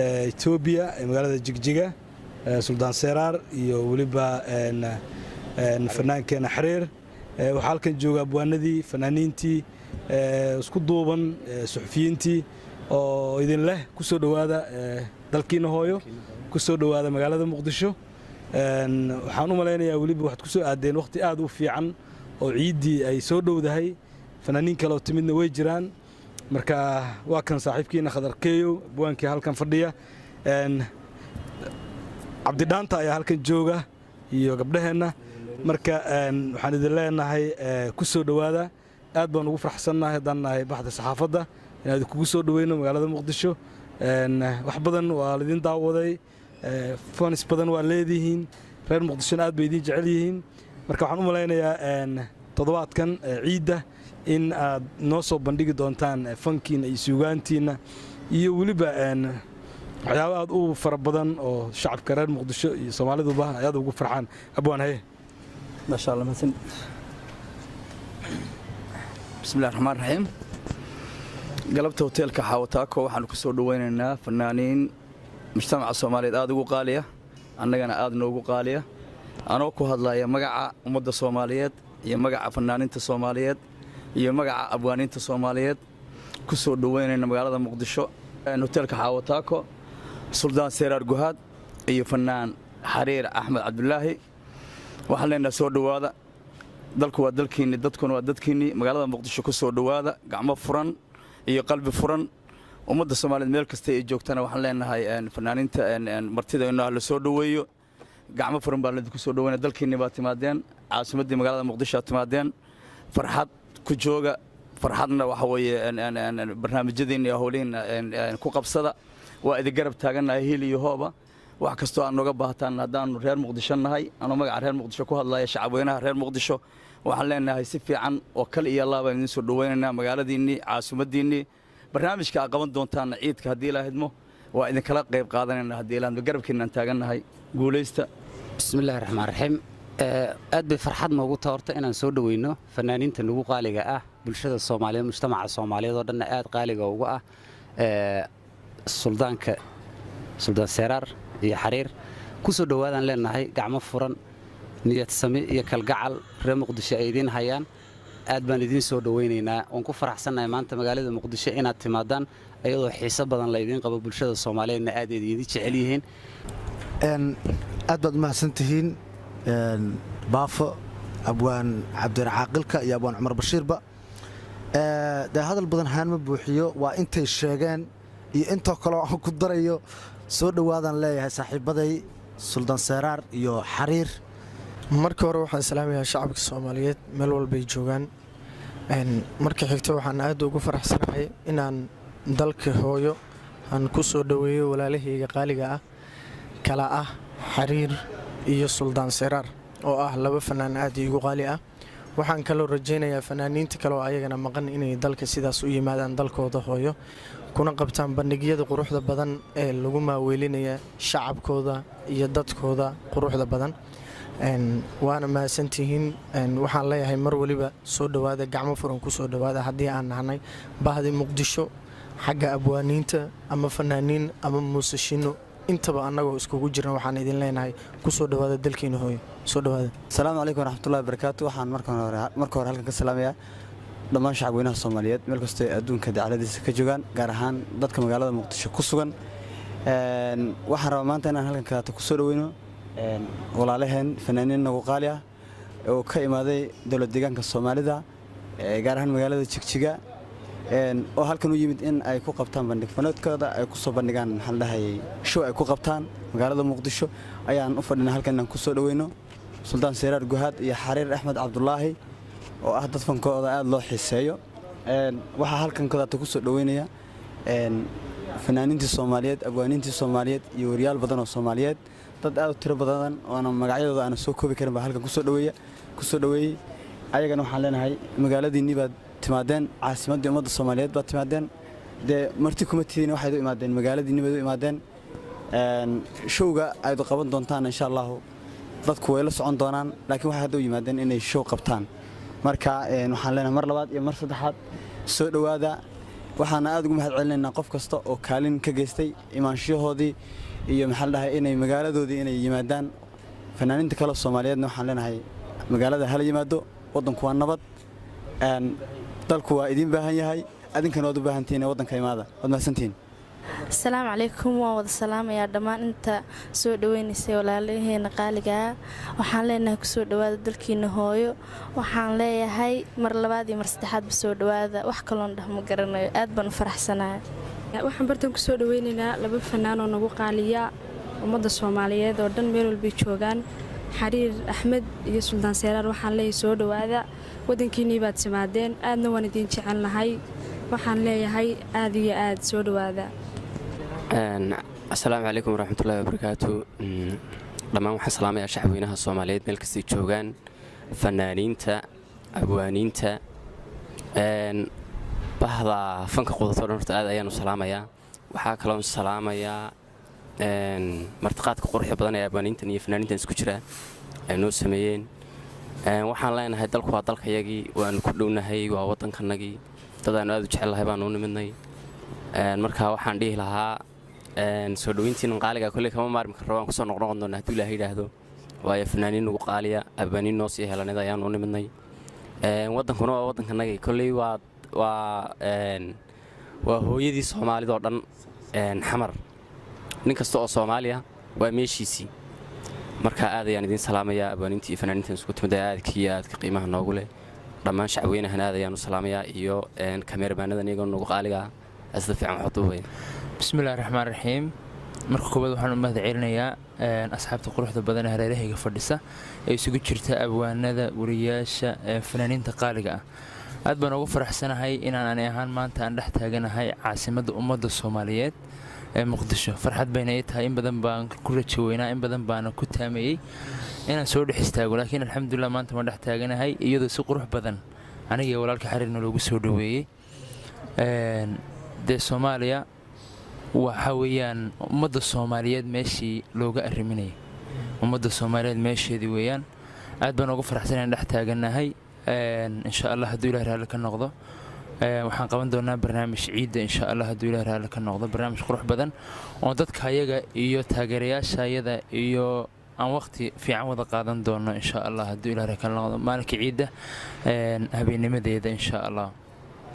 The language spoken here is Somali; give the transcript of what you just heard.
Ethiopia magaalada Jigjiga Sultan Seraar iyo waliba fanaankeena Xariir waxa halkan jooga abwaanadii fanaaniintii isku duuban suxufiyiintii oo idin leh ku soo dhawaada dalkiina hooyo ku soo dhawaada magaalada Muqdisho waxaan u maleynayaa waliba waxaad ku soo aadeen waqti aad u fiican oo ciidii ay soo dhowdahay fanaaniin kale oo timidna way jiraan marka waa kan saaxiibkiina Khadarkeeyo abwaankii halkan fadhiya Cabdi Dhaanta ayaa halkan jooga iyo gabdhaheena marka waxaan idin leenahay ku soo dhawaada aad baan ugu faraxsanahay hadaan nahay baxda saxaafadda inaad kugu soo dhaweyno magaalada Muqdisho wax badan waa idin daawaday fans badan waa leedihiin reer Muqdisho aad bay idin jecel yihiin marka waxaan u maleynayaa toddobaadkan ciida in aad noo soo bandhigi doontaan fankiina iyo suugaantiina iyo waliba waxyaabo aad u fara badan oo shacabka reer Muqdisho iyo Soomaaliduba aad ugu farxaan abwaan hay ما شاء الله مثلا بسم الله الرحمن الرحيم قلبت هوتيلك حاوتاكو waxaan ku soo dhaweynaynaa fanaaniin mujtamaca Soomaaliyeed aad ugu qaaliya annagana aad noogu qaaliya anoo ku hadlaya magaca ummadda Soomaaliyeed iyo magaca fanaaniinta Soomaaliyeed iyo magaca abwaaniinta Soomaaliyeed ku soo dhaweynayna magaalada Muqdisho hoteelka Xaawataako Sultan Seraar Guhaad iyo fanaan Xariir Axmed Cabdullaahi waxaan leenahay soo dhawaada dalku waa dalkiini dadkuna waa dadkiini magaalada Muqdisho ku soo dhawaada gacmo furan iyo qalbi furan ummadda Soomaaliyeed meel kasta ay joogtana waxaan leenahay fanaaniinta martida inoo la soo dhaweeyo gacmo furan baa la ku soo dhaweynaa dalkiini baa timaadeen caasimadii magaalada Muqdisho timaadeen farxad ku jooga farxadna waxa weeye barnaamijyadeena iyo hawleena ku qabsada waa idin garab taaganahay hil iyo hooba wax kasto aan nooga baahataan hadaan reer Muqdisho nahay anoo magaca reer Muqdisho ku hadlaya shacabweynaha reer Muqdisho waxaan leenahay si fiican oo kale iyo laaba idin soo dhaweynaa magaaladiini caasimaddiini barnaamijka qaban doontaan ciidka hadii la hadmo waa idin kala qayb qaadanayna hadii la garabkiina taaganahay guuleysta bismillaahir rahmaanir rahiim aad bay farxad noogu taarta inaan soo dhaweyno fanaaniinta nagu qaaliga ah bulshada Soomaaliyeed mujtamaca Soomaaliyeed oo dhan aad qaaliga uga ah suldaanka Sultan Seraar iyo Xariir ku soo dhawaadaan leenahay gacmo furan niyad sami iyo kalgacal reer Muqdisho ay idin hayaan aad baan idin soo dhaweynaynaa oo ku faraxsanahay maanta magaalada Muqdisho inaad timaadaan ayadoo xiiso badan la idin qabo bulshada Soomaaliyeedna aad idin jecel yihiin aad baad mahadsantihiin baafo abwaan Cabdiraaqilka iyo abwaan Cumar Bashiirba hadal badan haan ma buuxiyo waa intay sheegeen iyo inta kale oo ku darayo soo dhawaadaan leeyahay saaxiibaday Sultan Seraar iyo Xariir marka hore waxaan salaamayaa shacabka Soomaaliyeed meel walba ay joogaan marka xigta waxaan aad ugu faraxsanahay inaan dalka hooyo aan ku soo dhaweeyo walaalahayga qaaliga ah kala ah Xariir iyo Sultan Seraar oo ah laba fanaan aad ugu qaali ah waxaan kaloo rajaynayaa fanaaniinta kale oo ayagana maqan inay dalka sidaas u yimaadaan dalkooda hooyo kuna qabtaan bandhigyada quruxda badan ee lagu maaweelinaya shacabkooda iyo dadkooda quruxda badan waana mahadsantihiin waxaan leeyahay mar waliba soo dhawaada gacmo furan ku soo dhawaada haddii aan nahnay baahdi Muqdisho xagga abwaaniinta ama fanaaniin ama muusashino intaba annagoo iskugu jirna waxaan idin leenahay ku soo dhawaada dalkiina hooyo soo dhawaada assalaamu calaykum waraxmatullaahi wabarakaatuh waxaan marka hore halkan ka salaamayaa dhammaan shacabweynaha Soomaaliyeed meel kasta ee adduunka dacaladiisa ka joogan gaar ahaan dadka magaalada Muqdisho ku sugan waxaan rabaa maanta inaan halkan ka ku soo dhaweyno walaalaheen fanaaniin nagu qaali ah oo ka imaaday dawlad deegaanka Soomaalida gaar ahaan magaalada Jigjiga oo halkan u yimid in ay ku qabtaan bandhig fanaadkooda ay ku soo bandhigaan maxaan dhahay show ay ku qabtaan magaalada Muqdisho ayaan u fadhinaa halkan inaan ku soo dhaweyno Sultan Seraar Guhaad iyo Xariir Axmed Cabdullaahi oo ah dad fankooda aad loo xiiseeyo waxa halkan ka ku soo dhaweynaya fanaaniinta Soomaaliyeed abwaaniinta Soomaaliyeed iyo wariyaal badan oo Soomaaliyeed dad aad u tiro badan oo magacyadooda aan soo koobi karin ba halkan ku soo dhaweeyay ayagana waxaan leenahay magaaladiini baad timaadeen caasimadii ummadda Soomaaliyeed baad timaadeen marti kuma tiidin waxay u imaadeen magaaladiini baad u imaadeen showga ay qaban doontaan insha Allah dadku way la socon doonaan laakiin waxay hadda u yimaadeen inay show qabtaan marka waxaan leenahay mar labaad iyo mar saddexaad soo dhawaada waxaana aad ugu mahad celinaynaa qof kasta oo kaalin ka geystay imaanshahoodii iyo maxaa la dhahay inay magaaladoodii inay yimaadaan fanaaniinta kale Soomaaliyeedna waxaan leenahay magaalada hala yimaado wadanku waa nabad dalku waa idin baahan yahay adinkana waad u baahantiin wadanka imaada wad mahadsantiin السلام عليكم ووضع السلام يا دمان انت سو دوينيسay walaalaheena qaaliga waxaan leenahay ku soo dhawaada dalkiina hooyo waxaan leeyahay mar labaad iyo mar saddexaad soo dhawaada wax kaloon dhahmo garanayo aad baan u faraxsanahay waxaan bartan ku soo dhaweynaynaa laba fanaan oo nagu qaaliya ummadda Soomaaliyeed oo dhan meel walba joogan xariir Axmed iyo Suldaan Seeraar waxaan leeyahay soo dhawaada wadankiina baad simaadeen aadna waan idin jecelnahay waxaan leeyahay aad iyo aad soo dhawaada السلام عليكم ورحمة الله وبركاته لما waxaan salaamayaa shacabweynaha Soomaaliyeed meel kasta joogan fanaaniinta abwaaniinta bahda fanka qodobta horta aad ayaan u salaamayaa waxa kale oo salaamayaa martiqaadka quruxda badan ee abwaaniinta iyo fanaaniinta isku jira ay noo sameeyeen waxaan leenahay dalku waa dalkayagii waan ku dhownahay waa wadankanagii dadaan aad u jecelahay baan u nimidnay marka waxaan dhihi lahaa soo dhaweyntiina qaaliga kulli kama maarmi karo waan ku soo noqon doonaa hadii Ilaahay yiraahdo waayo fanaaniin ugu qaaliya abaniin noo sii helanada ayaan u nimidnay wadankuna waa wadankanagii kulli waa hooyadii Soomaalida oo dhan xamar nin kasta oo Soomaaliya waa meeshiisii marka aad ayaan idin salaamayaa abaniintii iyo fanaaniinta isku timid aadka qiimaha noogu leh dhammaan shacabweynaha aad ayaan u salaamayaa iyo kameeramanada aniga noogu qaaliga asda fiican waxduubay بسم الله الرحمن الرحيم marka koobaad waxaan u mahad celinayaa asxaabta quruxda badan ee hareerahayga fadhisa ee isugu jirta abwaanada wariyaasha fanaaniinta qaaliga ah aad baan ugu faraxsanahay inaan ani ahaan maanta aan dhex taaganahay caasimadda ummadda Soomaaliyeed ee Muqdisho farxad bayna ay tahay in badan baan ku rajaweynaa in badan baan ku taameeyay inaan soo dhex istaago laakiin alxamdulillah maanta ma dhex taaganahay iyadoo si qurux badan aniga iyo walaalka xariirna loogu soo dhaweeyay de Soomaaliya waxa weeyaan ummadda Soomaaliyeed meeshii looga arriminay ummadda Soomaaliyeed meesheedii weeyaan aad baan ugu faraxsanahay dhex taaganahay insha Allah haduu Ilaahay raali ka noqdo waxaan qaban doonaa barnaamij ciida insha Allah haduu Ilaahay raali ka noqdo barnaamij qurux badan oo dadka ayaga iyo taageerayaashayada iyo aan waqti fiican wada qaadan doono insha Allah haduu Ilaahay ka noqdo maalinka ciida habeennimadeeda insha Allah